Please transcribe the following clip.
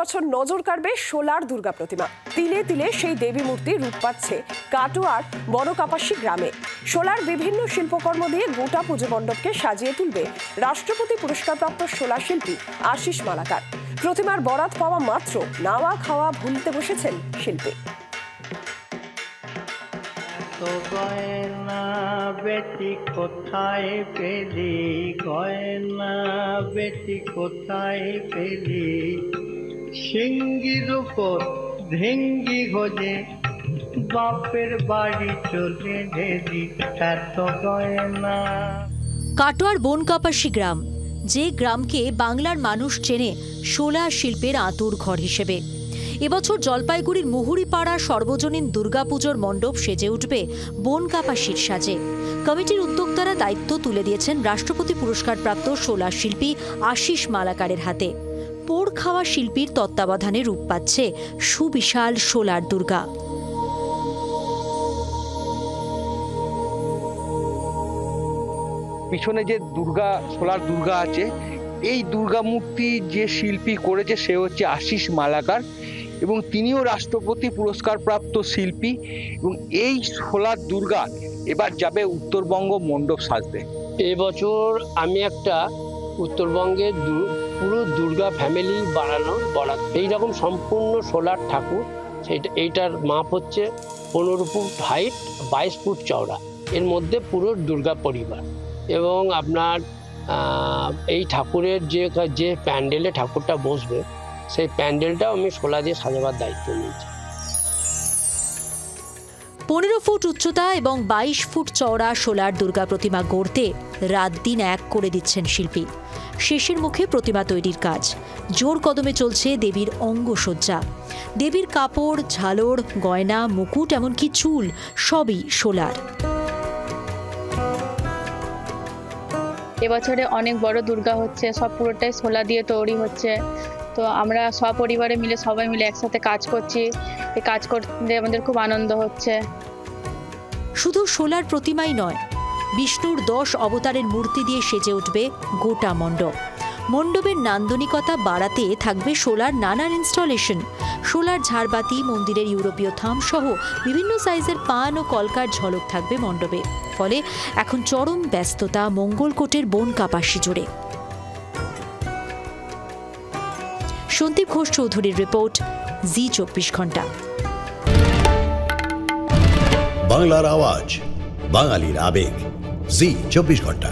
বছর নজর কাড়বে সোলার দুর্গা প্রতিমা। তিলে তিলে সেই দেবী মূর্তি রূপ পাচ্ছে কাটোয়ার বনকাপাসী গ্রামে। সোলার বিভিন্ন শিল্পকর্ম দিয়ে গোটা পুজো মণ্ডপকে সাজিয়ে তুলবে রাষ্ট্রপতি পুরস্কারপ্রাপ্ত সোলা শিল্পী আশিস মালাকার। প্রতিমার বরাত পাওয়া মাত্র নাওয়া খাওয়া ভুলতে বসেছেন শিল্পী। গয়না বেটি কোথায় পেলি, গয়না বেটি কোথায় পেলি, সিঙ্গির উপর ভেঙ্গি ঘোজে বাপের বাড়ি চলে গেলি, এত গয়না। কাটোয়ার বনকাপাসী গ্রাম, যে গ্রামকে বাংলার মানুষ চেনে সোলা শিল্পের আঁতুড় ঘর হিসেবে। এবছর জলপাইগুড়ির মুহুরিপাড়া সর্বজনীন দুর্গাপুজোর মণ্ডপ সেজে উঠবে বনকাপাসীর সাজে। কমিটির উদ্যোক্তারা দায়িত্ব তুলে দিয়েছেন রাষ্ট্রপতি পুরস্কারপ্রাপ্ত সোলা শিল্পী আশিস মালাকারের হাতে। পোড় খাওয়া শিল্পীর তত্ত্বাবধানে রূপ পাচ্ছে সুবিশাল সোলার দুর্গা। পিছনে যে দুর্গা সোলার দুর্গা আছে, এই দুর্গা মূর্তি যে শিল্পী করেছে সে হচ্ছে আশিস মালাকার এবং তিনিও রাষ্ট্রপতি পুরস্কারপ্রাপ্ত শিল্পী। এবং এই সোলার দুর্গা এবার যাবে উত্তরবঙ্গ মণ্ডপ সাজতে। এবছর আমি একটা উত্তরবঙ্গের পুরো দুর্গা ফ্যামিলি বানানো বরাত, এইরকম সম্পূর্ণ সোলার ঠাকুর। এইটার মাপ হচ্ছে 15 ফুট হাইট, 22 ফুট চওড়া। এর মধ্যে পুরো দুর্গা পরিবার এবং আপনার এই ঠাকুরের যে প্যান্ডেলে ঠাকুরটা বসবে সেই প্যান্ডেলটাও আমি সোলা দিয়ে সাজাবার দায়িত্ব নিয়েছি। 15 ফুট উচ্চতা এবং 22 ফুট চওড়া সোলার দুর্গা প্রতিমা গড়তে রাত দিন এক করে দিচ্ছেন শিল্পী। শেষের মুখে প্রতিমা তৈরির কাজ। জোর কদমে চলছে দেবীর অঙ্গসজ্জা। দেবীর কাপড়, ঝালর, গয়না, মুকুট এমনকি চুল সবই সোলার। এবছরে অনেক বড় দুর্গা হচ্ছে, সব পুরোটাই সোলা দিয়ে তৈরি হচ্ছে। তো আমরা সপরিবারে মিলে সবাই মিলে একসাথে কাজ করছি। এই কাজ করতে আমাদের খুব আনন্দ হচ্ছে। শুধু সোলার প্রতিমাই নয়, বিষ্ণুর 10 অবতারের মূর্তি দিয়ে সেজে উঠবে গোটা মণ্ডপ। মণ্ডপের নান্দনিকতা বাড়াতে থাকবে সোলার নানান ইনস্টলেশন। সোলার ঝাড়বাতি, মন্দিরের ইউরোপীয় থাম সহ বিভিন্ন সাইজের পান ও কলকার ঝলক থাকবে মণ্ডপে। ফলে এখন চরম ব্যস্ততা মঙ্গলকোটের বনকাপাসী জুড়ে। সন্দীপ ঘোষ চৌধুরীর রিপোর্ট, জি 24 ঘন্টা। বাংলার আওয়াজ, বাঙালির আবেগ, জি 24 ঘন্টা।